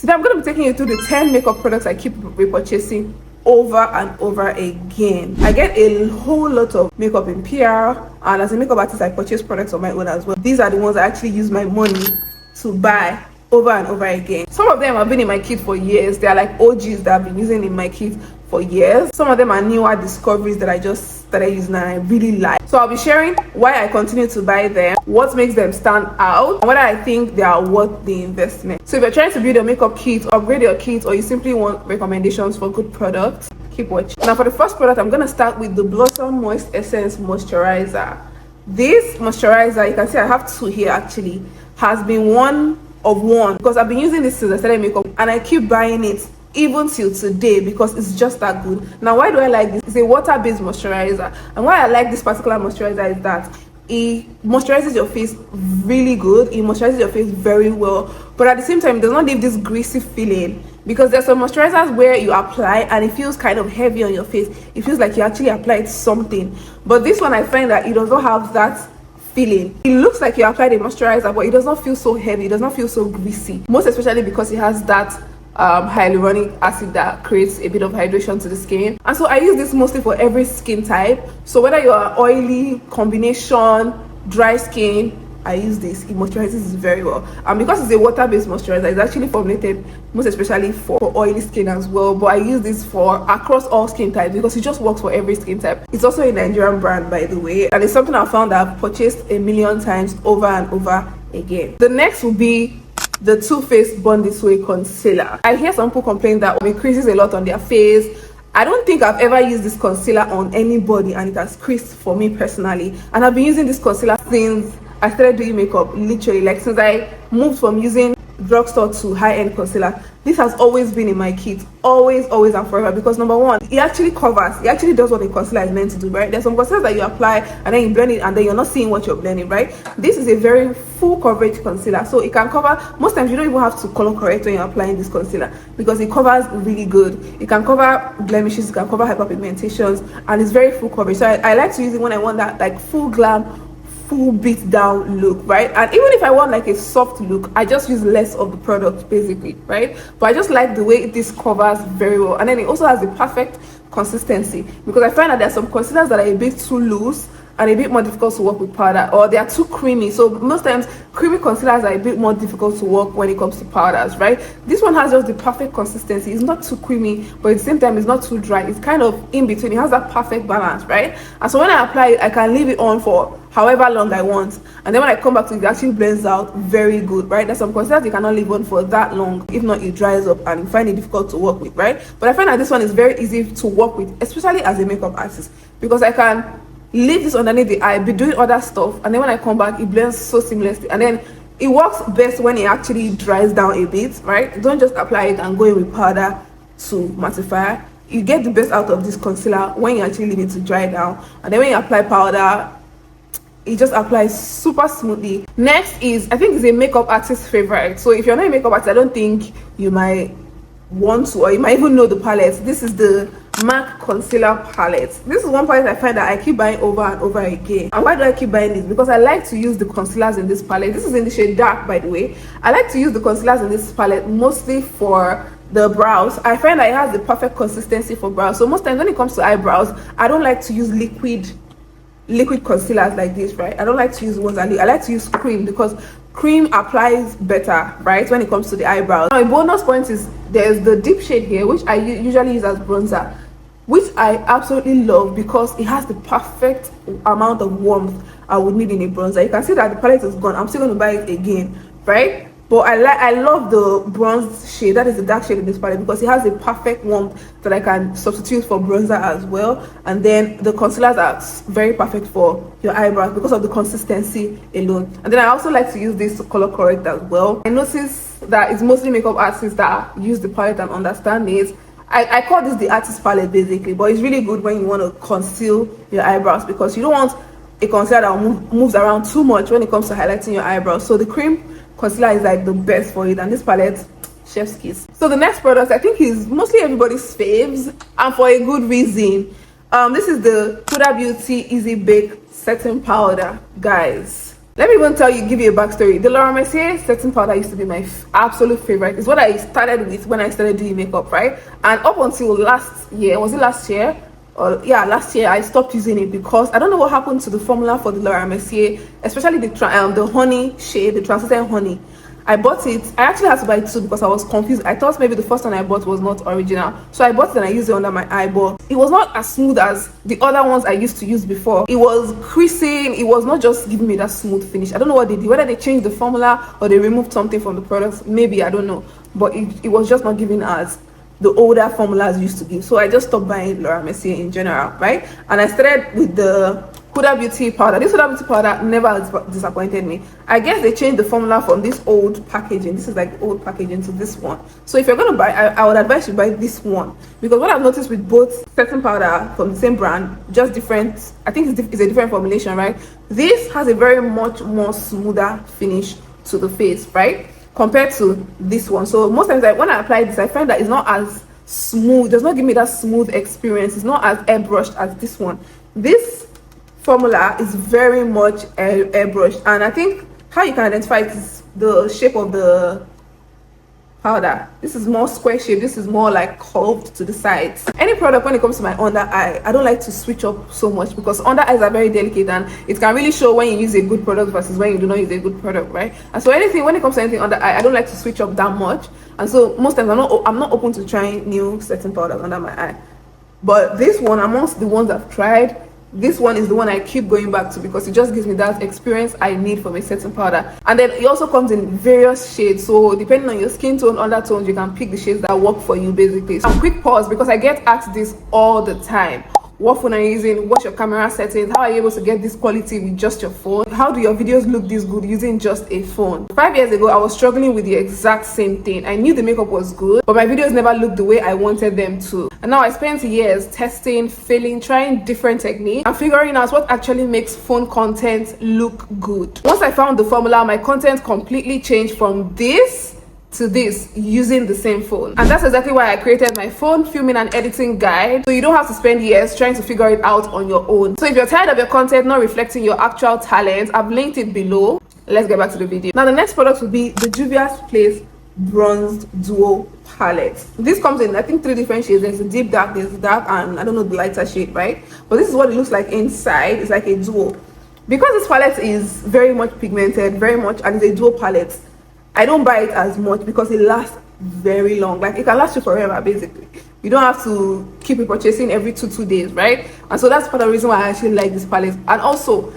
Today I'm going to be taking you through the 10 makeup products I keep repurchasing over and over again. I get a whole lot of makeup in PR, and as a makeup artist I purchase products on my own as well. These are the ones I actually use my money to buy over and over again. Some of them have been in my kit for years. They are like OGs that I've been using in my kit for years. Some of them are newer discoveries that I just started using and I really like. So I'll be sharing why I continue to buy them, what makes them stand out, and whether I think they are worth the investment. So if you're trying to build a makeup kit, upgrade your kit, or you simply want recommendations for good products, keep watching. Now for the first product, I'm going to start with the Blossom Moist Essence Moisturizer. This moisturizer, you can see I have two here actually, has been one of one because I've been using this since I started makeup and I keep buying it even till today because it's just that good. Now why do I like this? It's a water-based moisturizer, and why I like this particular moisturizer is that it moisturizes your face really good. It moisturizes your face very well, but at the same time it does not leave this greasy feeling, because there's some moisturizers where you apply and it feels kind of heavy on your face. It feels like you actually applied something, but this one I find that it does not have that feeling. It looks like you applied a moisturizer, but it does not feel so heavy, it does not feel so greasy, most especially because it has that hyaluronic acid that creates a bit of hydration to the skin. And so I use this mostly for every skin type. So whether you are oily, combination, dry skin, I use this. It moisturizes very well, and because it's a water-based moisturizer, it's actually formulated most especially for oily skin as well, but I use this for across all skin types because it just works for every skin type. It's also a Nigerian brand, by the way, and it's something I found that I've purchased a million times over and over again. The next will be the Too Faced Born This Way concealer. I hear some people complain that it creases a lot on their face. I don't think I've ever used this concealer on anybody and it has creased for me personally, and I've been using this concealer since I started doing makeup, literally, like since I moved from using drugstore to high-end concealer. This has always been in my kit, always and forever, because number one, it actually does what a concealer is meant to do, right? There's some concealers that you apply and then you blend it and then you're not seeing what you're blending, right? This is a very full coverage concealer, so it can cover, most times you don't even have to color correct when you're applying this concealer because it covers really good. It can cover blemishes, it can cover hyperpigmentations, and it's very full coverage. So I like to use it when I want that like full glam, full beat down look, right? And even if I want like a soft look, I just use less of the product basically, right? But I just like the way this covers very well, and then it also has the perfect consistency, because I find that there's some concealers that are a bit too loose and a bit more difficult to work with powder, or they are too creamy. So most times creamy concealers are a bit more difficult to work when it comes to powders, right? This one has just the perfect consistency. It's not too creamy, but at the same time it's not too dry. It's kind of in between. It has that perfect balance, right? And so when I apply it, I can leave it on for however long I want, and then when I come back to it, it actually blends out very good, right? There's some concealers you cannot leave on for that long, if not it dries up and you find it difficult to work with, right? But I find that this one is very easy to work with, especially as a makeup artist, because I can leave this underneath the eye, be doing other stuff, and then when I come back it blends so seamlessly, and then it works best when it actually dries down a bit, right? Don't just apply it and go in with powder to mattify. You get the best out of this concealer when you actually leave it to dry down, and then when you apply powder, it just applies super smoothly. Next is, I think it's a makeup artist favorite. So if you're not a makeup artist, I don't think you might want to, or you might even know the palette. This is the MAC concealer palette. This is one palette I find that I keep buying over and over again. And why do I keep buying this? Because I like to use the concealers in this palette. This is in the shade dark, by the way. I like to use the concealers in this palette mostly for the brows. I find that it has the perfect consistency for brows. So most times when it comes to eyebrows, I don't like to use liquid concealers like this, right? I don't like to use ones I like to use cream, because cream applies better, right, when it comes to the eyebrows. Now a bonus point is there's the deep shade here, which I usually use as bronzer, which I absolutely love because it has the perfect amount of warmth I would need in a bronzer. You can see that the palette is gone. I'm still going to buy it again, right? But I love the bronze shade, that is the dark shade in this palette, because it has a perfect warmth that I can substitute for bronzer as well. And then the concealers are very perfect for your eyebrows because of the consistency alone. And then I also like to use this to color correct as well. I notice that it's mostly makeup artists that use the palette and understand it. I call this the artist palette basically, but it's really good when you want to conceal your eyebrows, because you don't want a concealer that moves around too much when it comes to highlighting your eyebrows. So the cream concealer is like the best for it, and this palette, chef's kiss. So the next product I think is mostly everybody's faves, and for a good reason. This is the Huda Beauty Easy Bake Setting Powder. Guys, Let me even give you a backstory. The Laura Mercier setting powder used to be my absolute favorite. It's what I started with when I started doing makeup, right? And up until last year, was it last year? Last year I stopped using it because I don't know what happened to the formula for the Laura Mercier, especially the honey shade, the translucent honey. I bought it. I actually had to buy two because I was confused. I thought maybe the first one I bought was not original, so I bought it and I used it under my eye, but it was not as smooth as the other ones I used to use before. It was creasing. It was not just giving me that smooth finish. I don't know what they did, whether they changed the formula or they removed something from the products, maybe, I don't know, but it was just not giving as the older formulas used to give. So I just stopped buying Laura Mercier in general, right? And I started with the Huda Beauty powder. This Huda Beauty powder never disappointed me. I guess they changed the formula from this old packaging. This is like old packaging to this one. So if you're going to buy, I would advise you buy this one, because what I've noticed with both setting powder from the same brand, just different, I think it's a different formulation, right? This has a very much more smoother finish to the face, right, compared to this one. So most times when I apply this, I find that it's not as smooth. It does not give me that smooth experience. It's not as airbrushed as this one. This formula is very much airbrushed, and I think how you can identify it is the shape of the powder. This is more square shape, this is more like curved to the sides. Any product, when it comes to my under eye, I don't like to switch up so much, because under eyes are very delicate and it can really show when you use a good product versus when you do not use a good product, right? And so when it comes to anything under eye, I don't like to switch up that much, and so most times I'm not open to trying new setting powders under my eye. But this one, amongst the ones I've tried, this one is the one I keep going back to, because it just gives me that experience I need from a setting powder. And then it also comes in various shades, so depending on your skin tone, undertones, you can pick the shades that work for you, basically. So quick pause, because I get asked this all the time. What phone are you using? What's your camera settings? How are you able to get this quality with just your phone? How do your videos look this good using just a phone? 5 years ago, I was struggling with the exact same thing. I knew the makeup was good, but my videos never looked the way I wanted them to. And now I spent years testing, failing, trying different techniques, and figuring out what actually makes phone content look good. Once I found the formula, my content completely changed from this to this using the same phone. And that's exactly why I created my phone filming and editing guide, so you don't have to spend years trying to figure it out on your own. So if you're tired of your content not reflecting your actual talent, I've linked it below. Let's get back to the video. Now the next product will be the Juvia's Place Bronzed Duo Palette. This comes in, I think, 3 different shades. There's a deep dark, there's dark, and I don't know, the lighter shade, right? But this is what it looks like inside. It's like a duo. Because this palette is very much pigmented, and it's a duo palette, I don't buy it as much because it lasts very long. Like, it can last you forever, basically. You don't have to keep repurchasing every two days, right? And so that's part of the reason why I actually like this palette. And also,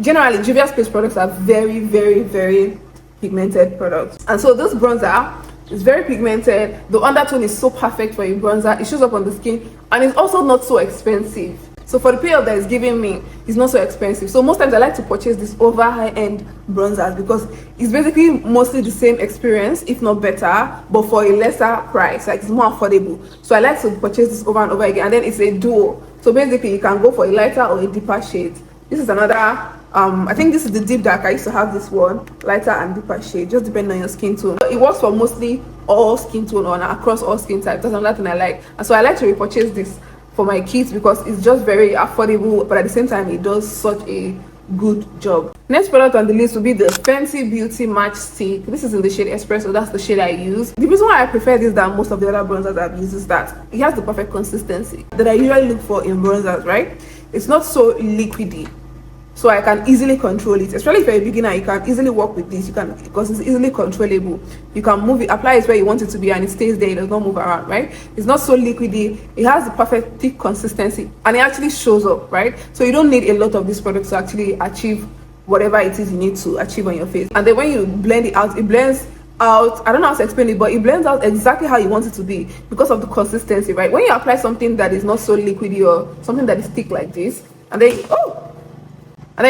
generally, Juvia's Place products are very, very, very pigmented products. And so this bronzer is very pigmented. The undertone is so perfect for a bronzer. It shows up on the skin, and it's also not so expensive. So for the period that it's giving me, it's not so expensive. So most times I like to purchase this over high-end bronzers, because it's basically mostly the same experience, if not better, but for a lesser price. Like, it's more affordable. So I like to purchase this over and over again. And then it's a duo, so basically you can go for a lighter or a deeper shade. This is another I think this is the deep dark. I used to have this one, lighter and deeper shade, just depending on your skin tone. It works for mostly all skin tone or across all skin types. That's another thing I like. And so I like to repurchase this for my kids, because it's just very affordable, but at the same time it does such a good job. Next product on the list will be the Fenty Beauty Match Stick. This is in the shade Espresso. That's the shade I use. The reason why I prefer this than most of the other bronzers I've used is that it has the perfect consistency that I usually look for in bronzers, right? It's not so liquidy, so I can easily control it. Especially if you're a beginner, you can easily work with this. You can, because it's easily controllable. You can move it, apply it where you want it to be, and it stays there. It does not move around, right? It's not so liquidy. It has the perfect thick consistency, and it actually shows up, right? So you don't need a lot of these products to actually achieve whatever it is you need to achieve on your face. And then when you blend it out, it blends out, I don't know how to explain it, but it blends out exactly how you want it to be because of the consistency, right? When you apply something that is not so liquidy or something that is thick like this, and then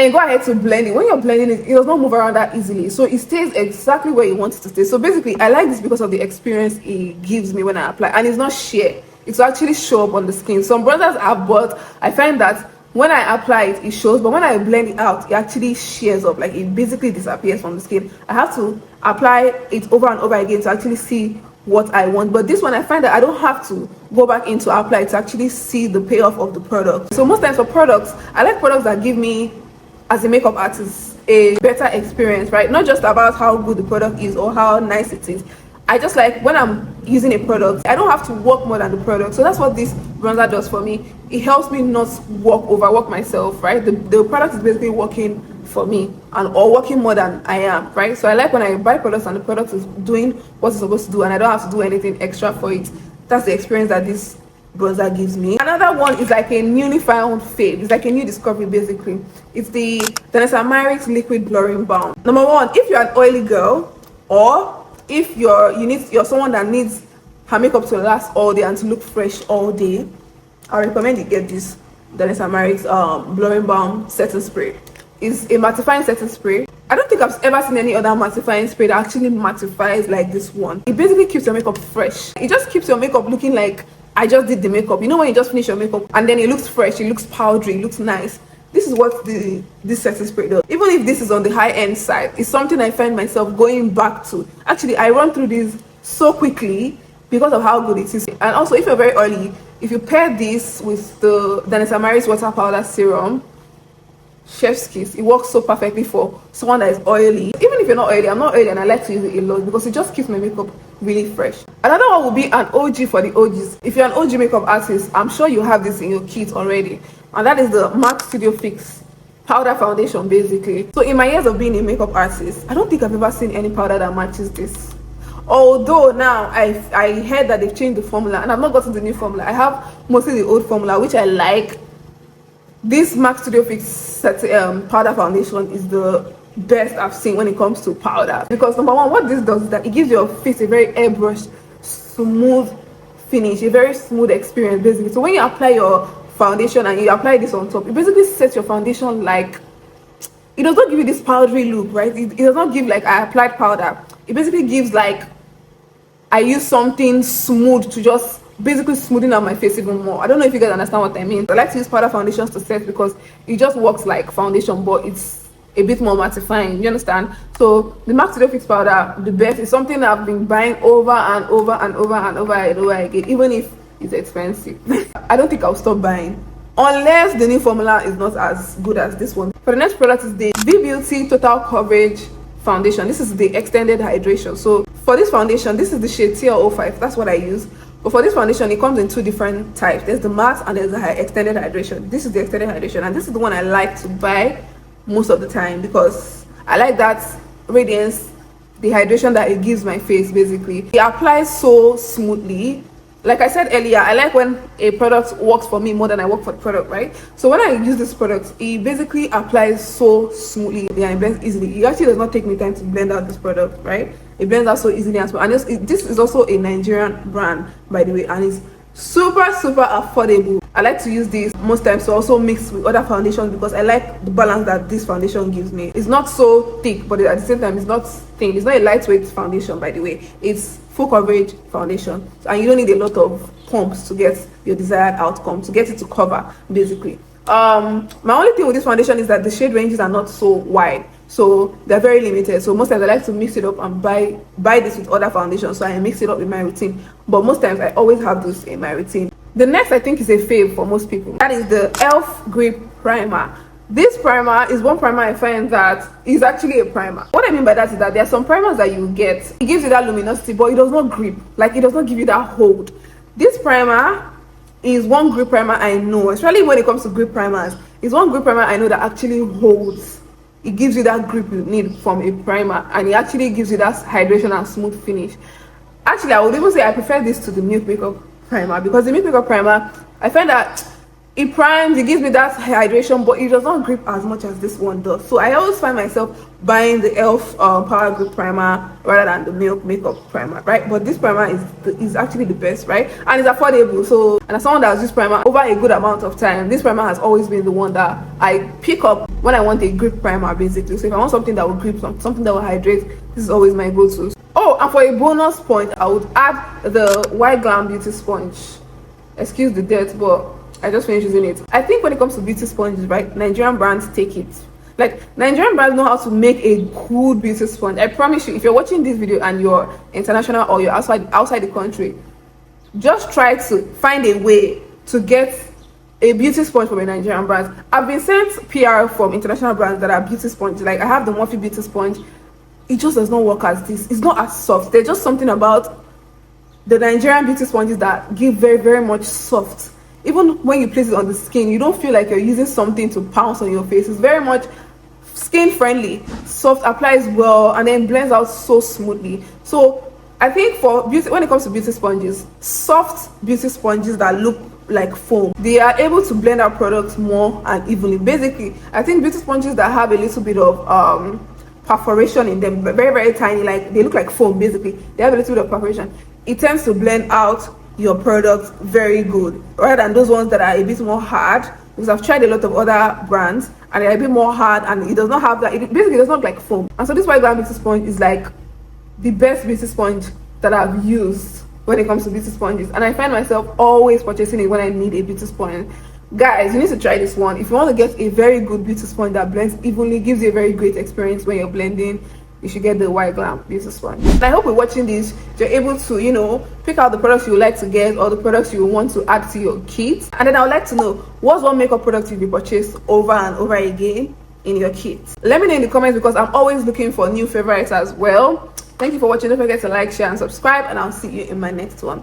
you go ahead to blend it. When you're blending it, it does not move around that easily, so it stays exactly where you want it to stay. So basically, I like this because of the experience it gives me when I apply, and it's not sheer. It's actually show up on the skin. Some bronzers I've bought, I find that when I apply it, it shows, but when I blend it out, it actually shears up. Like, it basically disappears from the skin. I have to apply it over and over again to actually see what I want. But this one, I find that I don't have to go back in to apply to actually see the payoff of the product. So most times for products, I like products that give me, as a makeup artist, a better experience, right? Not just about how good the product is or how nice it is. I just like when I'm using a product, I don't have to work more than the product. So that's what this bronzer does for me. It helps me not overwork myself, right? The product is basically working for me or working more than I am, right? So I like when I buy products and the product is doing what it's supposed to do and I don't have to do anything extra for it. That's the experience that this bronzer gives me. Another one is like a newly found fave. It's like a new discovery basically. It's the Danessa Myricks liquid blurring balm. Number one, if you're an oily girl, or if you're someone that needs her makeup to last all day and to look fresh all day, I recommend you get this Danessa Myricks blurring balm setting spray. It's a mattifying setting spray. I don't think I've ever seen any other mattifying spray that actually mattifies like this one. It basically keeps your makeup fresh. It just keeps your makeup looking like I just did the makeup. You know when you just finish your makeup and then it looks fresh, it looks powdery, it looks nice. This is what this setting spray does. Even if this is on the high-end side, it's something I find myself going back to. Actually, I run through this so quickly because of how good it is. And also, if you're very oily, if you pair this with the Danessa Myricks water powder serum, chef's kiss, it works so perfectly for someone that is oily. Even if you're not oily, I'm not oily and I like to use it a lot because it just keeps my makeup really fresh. Another one will be an OG for the OGs. If you're an OG makeup artist, I'm sure you have this in your kit already, and that is the MAC Studio Fix powder foundation basically. So in my years of being a makeup artist, I don't think I've ever seen any powder that matches this. Although now I heard that they've changed the formula and I've not gotten the new formula. I have mostly the old formula, which I like. This MAC Studio Fix powder foundation is the best I've seen when it comes to powder, because number one, what this does is that it gives your face a very airbrushed, smooth finish, a very smooth experience basically. So when you apply your foundation and you apply this on top, it basically sets your foundation like, it does not give you this powdery look, right? It does not give like I applied powder. It basically gives like I use something smooth to just basically smoothing out my face even more. I don't know if you guys understand what I mean. I like to use powder foundations to set because it just works like foundation, but it's a bit more mattifying, you understand? So the MAC Studio Fix powder, the best, is something I've been buying over and over and over and over and over again, even if it's expensive. I don't think I'll stop buying unless the new formula is not as good as this one. For the next product is the V Beauty Total Coverage Foundation. This is the extended hydration. So for this foundation, this is the shade TL05. That's what I use. But for this foundation, it comes in two different types. There's the matte and there's the extended hydration. This is the extended hydration, and this is the one I like to buy most of the time because I like that radiance, the hydration that it gives my face basically. It applies so smoothly. Like I said earlier, I like when a product works for me more than I work for the product, right? So when I use this product, it basically applies so smoothly and it blends easily. It actually does not take me time to blend out this product, right? It blends out so easily as well. And this is also a Nigerian brand, by the way, and it's super affordable. I like to use this most times to also mix with other foundations because I like the balance that this foundation gives me. It's not so thick, but at the same time it's not thin. It's not a lightweight foundation, by the way. It's full coverage foundation, and you don't need a lot of pumps to get your desired outcome, to get it to cover basically. My only thing with this foundation is that the shade ranges are not so wide, so they're very limited. So most times I like to mix it up and buy this with other foundations, so I mix it up in my routine. But most times I always have this in my routine. The next I think is a fave for most people. That is the Elf Grip Primer. This primer is one primer I find that is actually a primer. What I mean by that is that there are some primers that you get, it gives you that luminosity, but it does not grip. Like, it does not give you that hold. This primer is one grip primer I know, especially when it comes to grip primers. It's one grip primer I know that actually holds. It gives you that grip you need from a primer, and it actually gives you that hydration and smooth finish. Actually, I would even say I prefer this to the Milk Makeup Primer, because the Milk Makeup Primer, I find that it primes, it gives me that hydration, but it does not grip as much as this one does. So I always find myself buying the Elf Power Grip Primer rather than the Milk Makeup Primer, right? But this primer is actually the best, right? And it's affordable. So, and as someone that has this primer over a good amount of time, this primer has always been the one that I pick up when I want a grip primer basically. So if I want something that will grip, something that will hydrate, this is always my go-to. Oh, and for a bonus point, I would add the White Glam Beauty Sponge. Excuse the dirt, but I just finished using it. I think when it comes to beauty sponges, right, Nigerian brands take it. Like, Nigerian brands know how to make a good beauty sponge. I promise you, if you're watching this video and you're international or you're outside the country, just try to find a way to get a beauty sponge from a Nigerian brand. I've been sent PR from international brands that are beauty sponge. Like I have the Morphe beauty sponge. It just does not work as this. It's not as soft. There's just something about the Nigerian beauty sponges that give very, very much soft. Even when you place it on the skin, you don't feel like you're using something to pounce on your face. It's very much skin friendly, soft, applies well, and then blends out so smoothly. So I think for beauty, when it comes to beauty sponges, soft beauty sponges that look like foam, they are able to blend out products more and evenly. Basically, I think beauty sponges that have a little bit of perforation in them, very, very tiny, like they look like foam, basically they have a little bit of perforation, it tends to blend out your products very good, rather than those ones that are a bit more hard. Because I've tried a lot of other brands and they're a bit more hard and it does not have that, it basically does not look like foam. And so this white glam beauty sponge is like the best beauty sponge that I've used when it comes to beauty sponges, and I find myself always purchasing it when I need a beauty sponge. Guys, you need to try this one if you want to get a very good beauty sponge that blends evenly, gives you a very great experience when you're blending. You should get the white glam beauty sponge. And I hope with watching this you're able to, you know, pick out the products you would like to get or the products you want to add to your kit. And then I would like to know, what's one makeup product you've purchased over and over again in your kit? Let me know in the comments, because I'm always looking for new favorites as well. Thank you for watching. Don't forget to like, share and subscribe, and I'll see you in my next one.